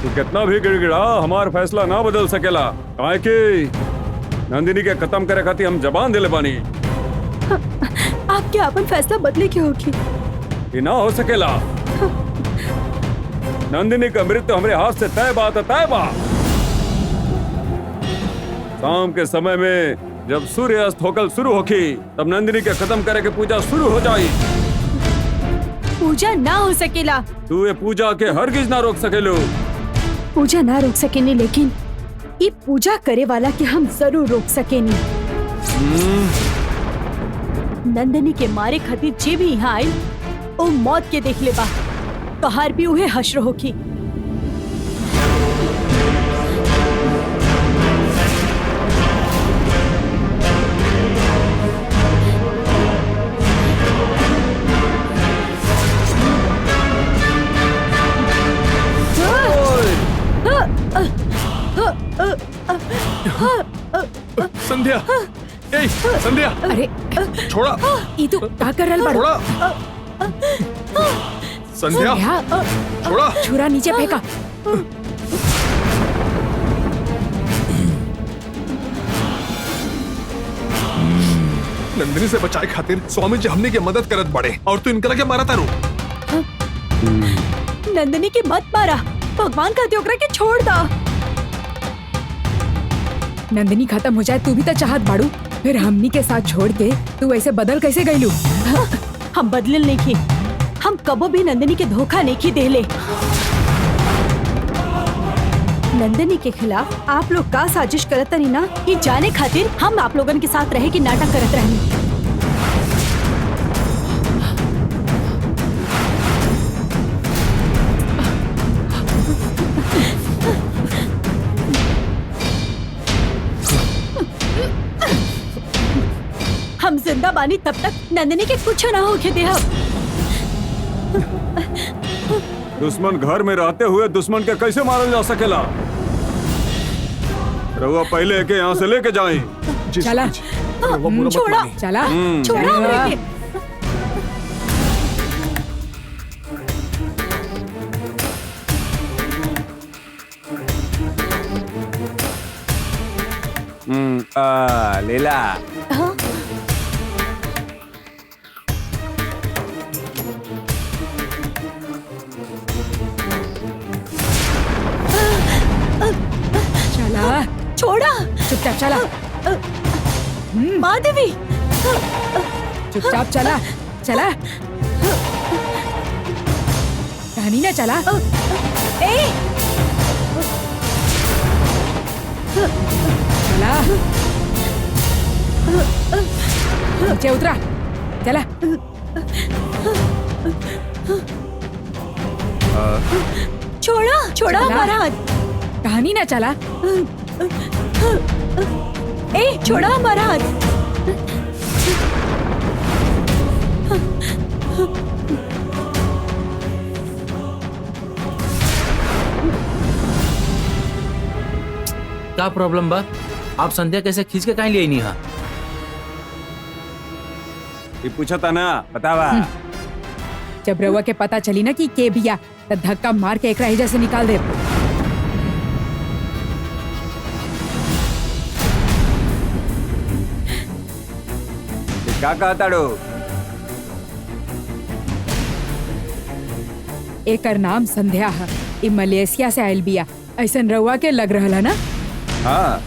तू कितना भी गिड़गिड़ा हमार फैसला ना बदल सकेला। काहे कि नंदिनी के खत्म करे खातिर हम जबान दिले बानी। आपके अपन फैसला बदले के होगी। ये ना हो सकेला। नंदिनी का मृत्यु हमारे हाथ से तय बात है, तय बात। शाम के समय में जब सूर्यास्त होकर शुरू होगी तब नंदिनी के खत्म करे के पूजा शुरू हो जाई। पूजा ना हो सकेला। तू ये पूजा के हरगिज ना रोक सकेलो। पूजा ना रोक सकेनी, लेकिन ये पूजा करे वाला के हम जरूर रोक सकेनी। नंदिनी के मारे खातिर जे भी यहाँ आये ओ मौत के देख ले बा। कहार भी उहे हश्र होगी। संध्या, ए संध्या, अरे छोड़ा। ई तू का कर रहल बाड़ू? छोड़ा। संध्या, छोड़ा। छुरा नीचे फेंका। नंदिनी से बचाए खातिर स्वामी जी हमने के मदद करत बड़े और तू इनकरा के मारा तारू। नंदिनी की मत मारा, भगवान का ओकरा के छोड़ दा। नंदिनी खत्म हो जाए तू भी तो चाहत बाड़ू, फिर हमनी के साथ छोड़ के तू ऐसे बदल कैसे गईलू? हम बदलिल नहीं की, हम कबो भी नंदिनी के धोखा नहीं की देले। नंदिनी के खिलाफ आप लोग का साजिश करत रही ना, कि जाने खातिर हम आप लोगन के साथ रहे कि नाटक करत रहनी। हम जिंदा बानी तब तक नंदिनी के कुछ ना होके दे। दुश्मन घर में रहते हुए दुश्मन के कैसे मारल जा सकेला? रहुआ पहले के यहाँ से लेके जाए। चला। छोड़ा, चला छोड़ा हमरे के। लीला। हाँ? चला, छोड़ा। चुपचाप चला। माँ देवी, चुपचाप चला। चला, कहानी ना चला। ए चला, नीचे उतरा। चला। छोड़ा, छोड़ा चला। हमारा हाथ। कहानी ना चला। ए छोड़ा हमारा हाथ। क्या प्रॉब्लम बा? आप संध्या कैसे खींच के कहीं ले नहीं? हाँ ये पूछा था ना, बतावा। जब रउआ के पता चली ना कि के बिया, तो धक्का मार के एकरा एजा से निकाल दे। क्या कहा ताड़ो? एकर नाम संध्या है। ई मलेशिया से आयल बिया। ऐसन रउआ के लग रहला ना? हाँ।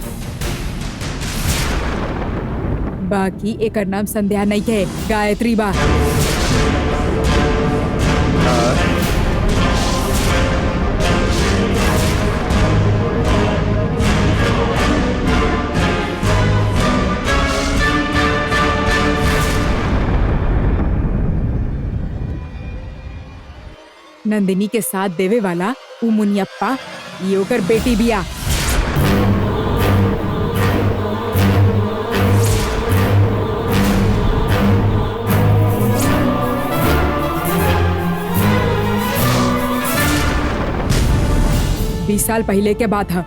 बाकी एकर नाम संध्या नहीं है, गायत्री बा। नंदिनी के साथ देवे वाला उ मुनियप्पा, ये ओकर बेटी बिया। बीस साल पहले के बात है।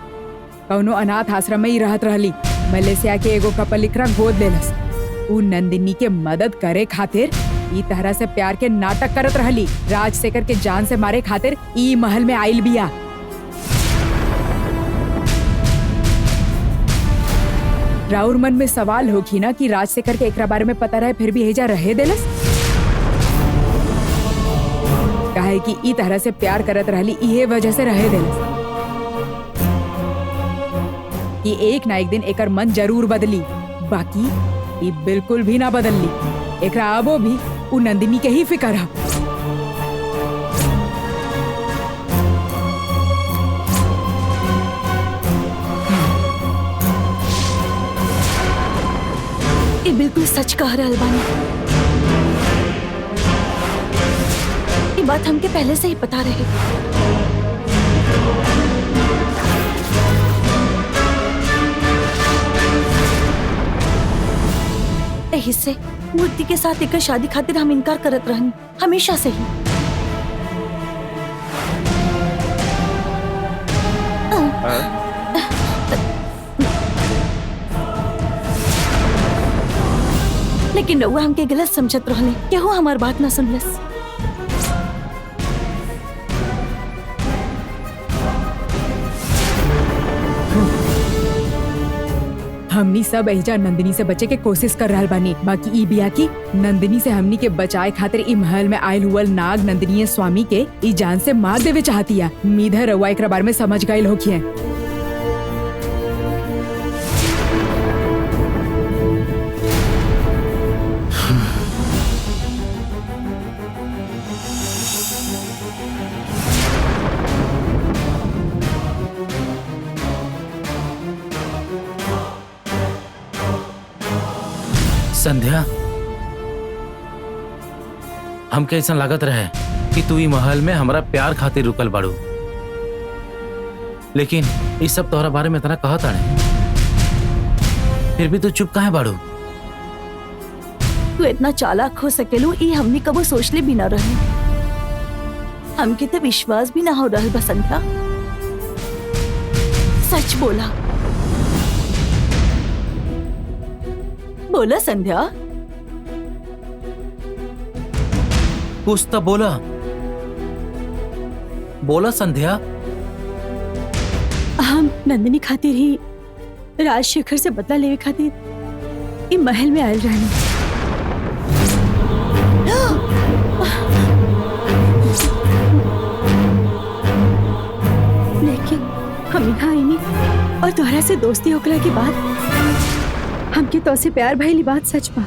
कौनो अनाथ आश्रम में ही रहत रहली। मलेशिया के एगो कपल इकरा गोद लेलस। उ नंदिनी के मदद करे खातिर ई तरह से प्यार के नाटक करत रहली। राजशेखर के जान से मारे खातिर ई महल में आइल बिया। राउर मन में सवाल होगी ना कि राजशेखर के एकरा बारे में पता रहे फिर भी हेजा रहे देलस। काहे कि ई तरह से प्यार करत रहली, इहे वजह से रहे देलस कि एक ना एक दिन एकर मन जरूर बदली। बाकी ई बिल्कुल भी ना बदलली। एकरा अबो भी उ नंदिनी के ही फिकर है। ये बिल्कुल सच कह रहा बानी। ये बात हमके पहले से ही पता रहे। यही से मूर्ति के साथ एक शादी खातिर हम इनकार करत रहनी, हमेशा से ही। लेकिन रउआ हमके गलत समझत रहले, केहू हमार बात ना सुनलस। हमनी सब एहिजा नंदिनी से बचे के कोशिश कर रहल बानी। बाकी ई बिया की नंदिनी से हमनी के बचाए खातिर ई महल में आयल हुआ नाग नंदिनी स्वामी के ई जान से मार देवे चाहतिया। उम्मीद है रउआ एकरा बारे में समझ गइल होखिए। संध्या, हमके ऐसा लागत रहे कि तू ई महल में हमारा प्यार खातिर रुकल बाड़ू, लेकिन इस सब तोहरा बारे में इतना कहत आने, फिर भी तू चुप काहे बाड़ू? तू इतना चालाक हो सकेलू ई हमने कबो सोचले भी ना रहे। हमके तो विश्वास भी ना हो रहल बा संध्या। सच बोला, बोला संध्या। कुछ तो बोला, बोला संध्या। हम नंदिनी खातिर ही राजशेखर से बदला लेवे खातिर ई महल में आयल रहनी। लेकिन हम यहाँ आई नहीं, और तोहरा से दोस्ती होकला के बाद हमके तो से प्यार भइली बात सच बा।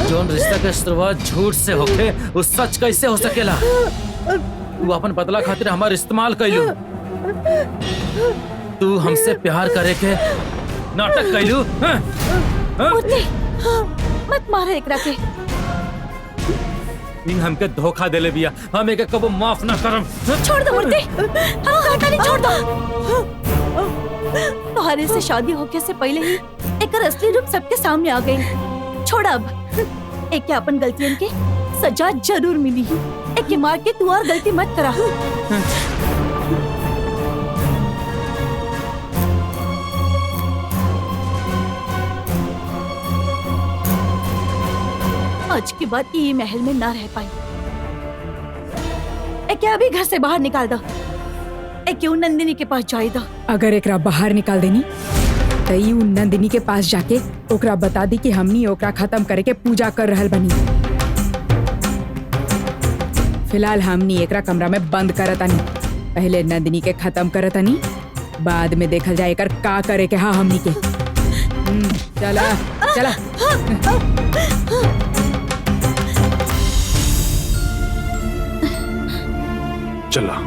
जोन रिश्ता के शुरुआत झूठ से होके उस सच कैसे हो सकेला? तू अपन बदला खातिर हमार इस्तेमाल कैलू। तू हमसे प्यार करे के नाटक कैलू। मूर्ति, मत मारे एकरा के। हमके धोखा देले बिया, हम एके कबो माफ ना करम। छोड़ दो मूर्ति, हम कहता नहीं, छोड़ दो। तुम्हारे से शादी होके से पहले ही एक असली रूप सबके सामने आ गई। छोड़ अब, एक के अपन गलतियन के सजा जरूर मिली ही। एक के मार के तू और गलती मत करा। आज के बाद ये महल में ना रह पाई। एक अभी घर से बाहर निकाल दो। एक क्यों नंदिनी के पास जाए दो। अगर एकरा बाहर निकाल देनी तो ई उ नंदिनी के पास जाके ओकरा बता दी कि हमनी ओकरा खत्म करे के पूजा कर रहल बनी। फिलहाल हमनी एकरा कमरा में बंद करतानी। पहले नंदिनी के खत्म करतानी, बाद में देखल जाए एकर का करे के। हाँ हमनी के चला चला। चला।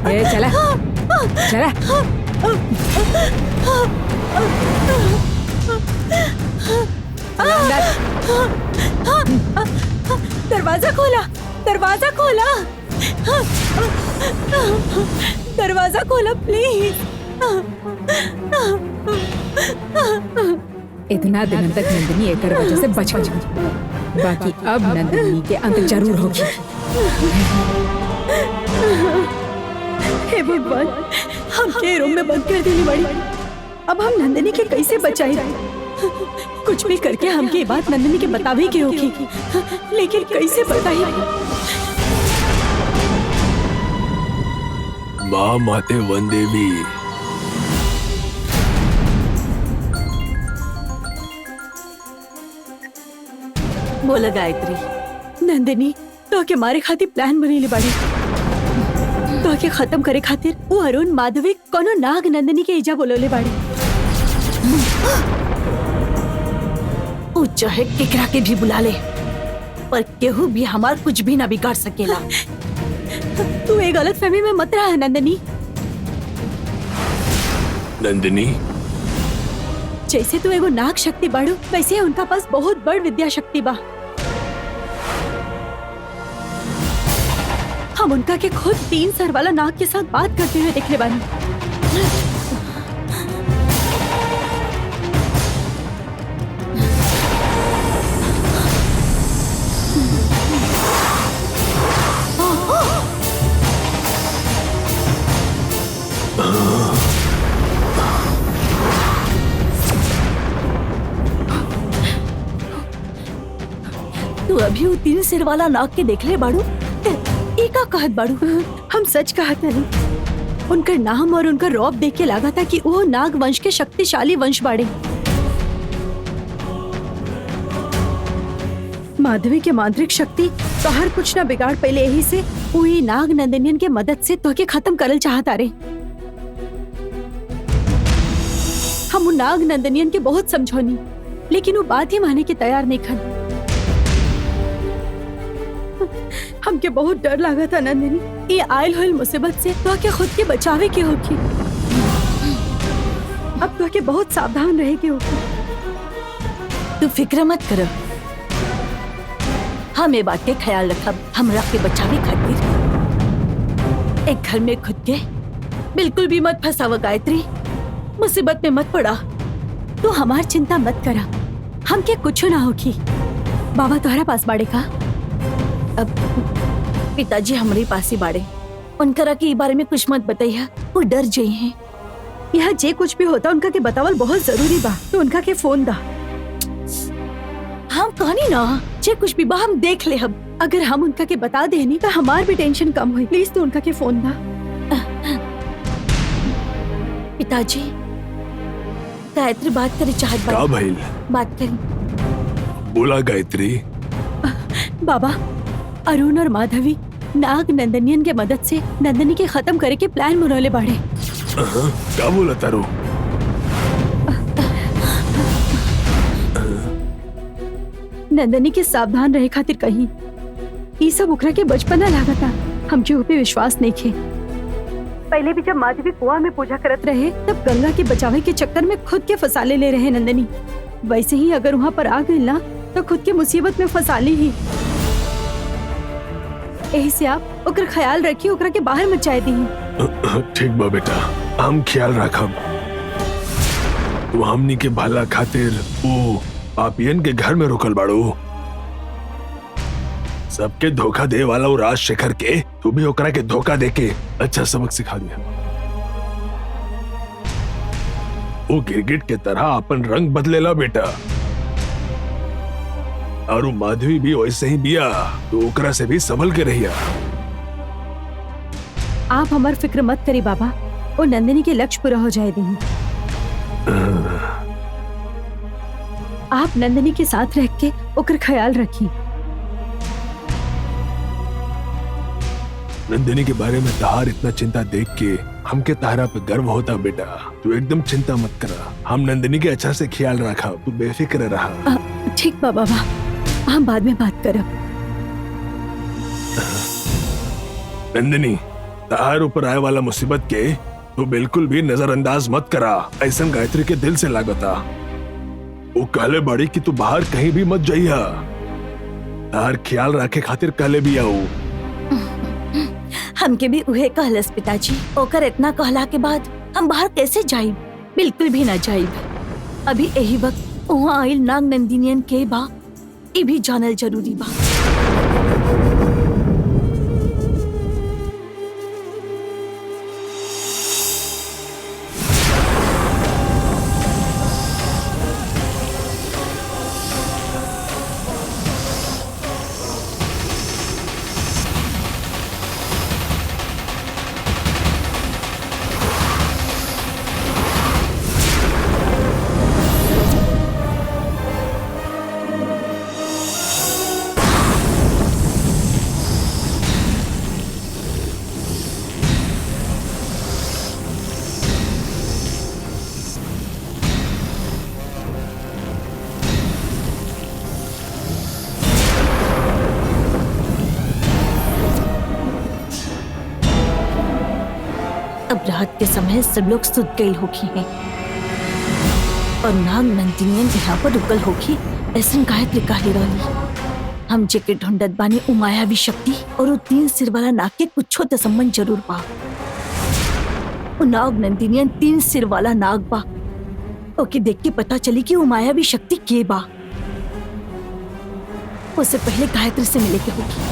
ए चला चला। दरवाजा खोला, दरवाजा खोला, दरवाजा खोला प्लीज। इतना दिन तक नंदिनी एकर वजह से बच गई, बाकी अब नंदिनी के अंत जरूर होगी। हे भगवान, हम के रूम में बंद कर देनी बड़ी। अब हम नंदिनी के कैसे बचाए? कुछ भी करके हमके ये बात नंदिनी के बतावे के होगी, लेकिन कैसे बताई? माँ माते वन देवी। बोला गायत्री। नंदिनी तो के मारे खातिर प्लान बनेली बाड़ी, तो के खत्म करे खातिर वो अरुण माधवी कोनो नाग नंदिनी के इजा बोलोले बाड़ी। वो चाहे केकरा के भी बुला ले, पर केहू भी हमार कुछ भी ना बिगाड़ सकेला। तू ये गलत फहमी में मत रहा नंदिनी। नंदिनी, जैसे तू एगो नाग शक्ति बाड़ू, वैसे उनका पास बहुत बड़ विद्या शक्ति बा। हम उनका के खुद 3 सर वाला नाग के साथ बात करते हुए देख ले बानी। तू अभी वो 3 सिर वाला नाग के देख ले बाड़ू? का कहत बाड़ू? हम सच कहत नहीं। उनका नाम और उनका रौब देख के लगा था कि वो नाग वंश के शक्तिशाली वंश बाड़े। माधवी के मांत्रिक शक्ति तो हर कुछ ना बिगाड़ पहले, यही से वही नाग नंदिनियन के मदद से तो के खत्म करल चाहता रे। हम नाग नंदिनियन के बहुत समझौनी, लेकिन वो बात ही माने के तैयार नहीं खन। हमके बहुत डर लगा था नंदिनी, ये आयल हुई मुसीबत से तो के खुद के बचावे की होगी। अब तो के बहुत सावधान रहे की होगी। तू फिक्र मत करो, हम ये बात के ख्याल रखब। हमरा के बचावे खातिर एक घर में खुद के बिल्कुल भी मत फंसावा गायत्री, मुसीबत में मत पड़ा। तू हमार चिंता मत करा, हमके कुछ ना होगी। बाबा तुम्हारा पास बाड़े का? अब पिताजी हमारे पास ही बाड़े, उनकरा के बारे में कुछ मत बताइए, वो डर जाई हैं। यहाँ जे कुछ भी होता उनका के बतावल बहुत जरूरी बा, तो उनका के फोन दा। हम कहनी ना, जे कुछ भी बा हम देख ले। हम अगर हम उनका के बता देनी तो हमार भी टेंशन कम हुई। प्लीज तो उनका के फोन दा। पिताजी, गायत्री बात करे चाहत बा। का भइल? बात करी। बोला गायत्री। बाबा, अरुण और माधवी नाग नंदनियन के मदद से नंदिनी के खत्म करे के प्लान बनौले बाड़े। क्या बोला तारू? नंदिनी के सावधान रहे खातिर कहीं ये सब उखरा के बचपना लगा था। हम केहू पे विश्वास नहीं खे। पहले भी जब माधवी कुआं में पूजा करत रहे, तब गंगा के बचावे के चक्कर में खुद के फसाले ले रहे नंदिनी। वैसे ही अगर वहाँ पर आ गई ना, तो खुद के मुसीबत में फसाली ही। यही से आप ओकर ख्याल रखिए, ओकरा के बाहर मत जाए दी। ठीक बा बेटा, हम ख्याल रखब। तू हमनी के भला खातिर वो पापियन के घर में रुकल बाड़ू। सबके धोखा दे वाला वो राजशेखर के तू भी ओकरा के धोखा दे के अच्छा सबक सिखा दिया। वो गिरगिट के तरह अपन रंग बदलेला बेटा, और वो माधवी भी वैसे ही बिया, तो ओकरा से भी संभल के रहिया। आप हमार फिक्र मत करी बाबा, वो नंदिनी के लक्ष्य पूरा हो जाए दी। आप नंदिनी के साथ रह के ओकर ख्याल रखी। नंदिनी के बारे में तहार इतना चिंता देख के हमके तारा पे गर्व होता बेटा। तू एकदम चिंता मत करा, हम नंदिनी के अच्छा से ख्याल रखा, तू बेफिक्र रहा। ठीक बा बाबा, हम बाद में बात करब। नंदिनी, तार ऊपर आए वाला मुसीबत के तू बिल्कुल भी नजरअंदाज मत करा। ऐसा गायत्री के दिल से लागता। वो कहले बड़ी कि तू बाहर कहीं भी मत जाइया, तार ख्याल रखे खातिर कहले भी आओ। हमके भी उहे कहलस पिताजी। ओकर इतना कहला के बाद हम बाहर कैसे जाइब? बिल्कुल भी ना जाइब। अभी यही वक्त वहाँ आइल नाग नंदिनियन के बा ये भी जानल जरूरी बा। अब रात के समय सब लोग सुत गए होगी हैं और नाग नंदिनियन यहाँ पर रुकल होगी ऐसा गायत्री काहे रही। हम जेके ढूंढत बानी उमायावी शक्ति और वो 3 सिर वाला नाग के कुछो तो संबंध जरूर बा। वो नाग नंदिनियन 3 सिर वाला नाग बा। ओके देख के पता चली कि उमायावी शक्ति के बा। उससे पहले गायत्री से मिले के होगी।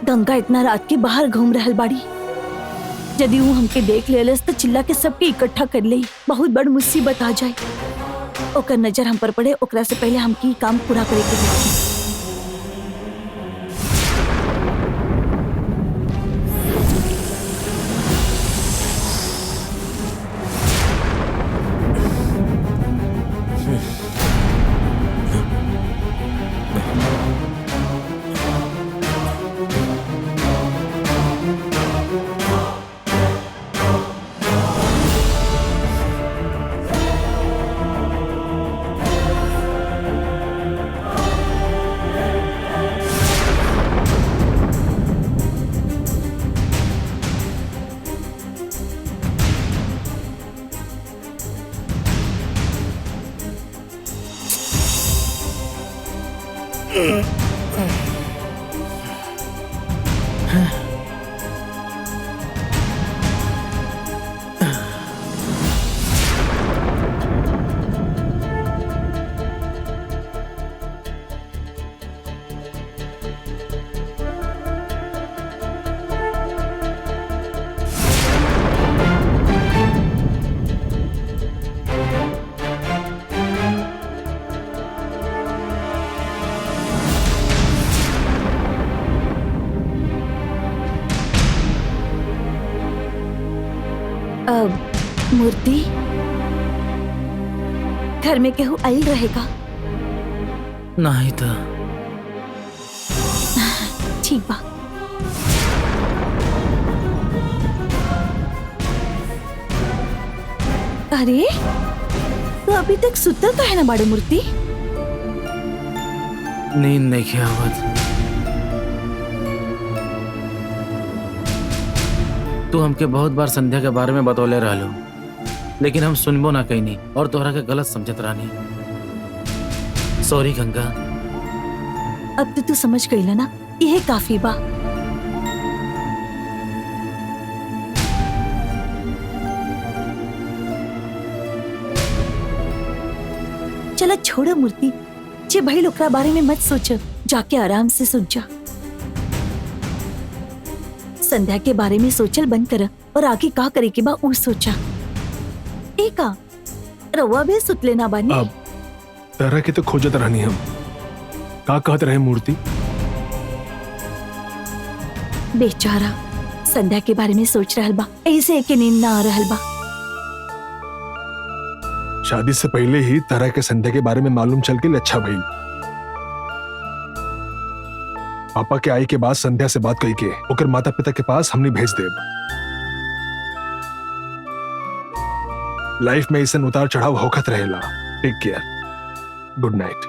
गंगा इतना रात के बाहर घूम रहल बाड़ी। यदि वो हमके देख लेलस तो चिल्ला के सबके इकट्ठा कर ले, बहुत बड़ मुसीबत आ जाए। ओकर नजर हम पर पड़े ओकरा से पहले हमके ई काम पूरा करे के होई। मूर्ति घर में केहू आइल रहेगा? नहीं तो ठीक बा। अरे तो अभी तक सुतल काहे ना बाड़े मूर्ति? नींद नहीं आवत। तू हमके बहुत बार संध्या के बारे में बतौले रहलो, लेकिन हम सुनबो ना कहीं और तोहरा के गलत समझत रहनी। सॉरी गंगा। अब तो तू समझ गई ना, यह काफी बा। चला छोड़ो मूर्ति, जे भाई लोकरा बारे में मत सोच, जाके आराम से सुन जा। संध्या के बारे में सोचल बंद कर और आगे का करे के बा उ सोचा। एका रवा भी सुत लेना बानी। अब तरह के तो खोजत रहनी हम, का कहत रहे मूर्ति? बेचारा संध्या के बारे में सोच रहल बा, ऐसे एके नींद ना आ रहल बा। शादी से पहले ही तरह के संध्या के बारे में मालूम चल के अच्छा भई। पापा के आई के बाद संध्या से बात कही के ओकर माता पिता के पास हमने भेज देब। लाइफ में ऐसा उतार चढ़ाव होखत रहेला। Take care, good night.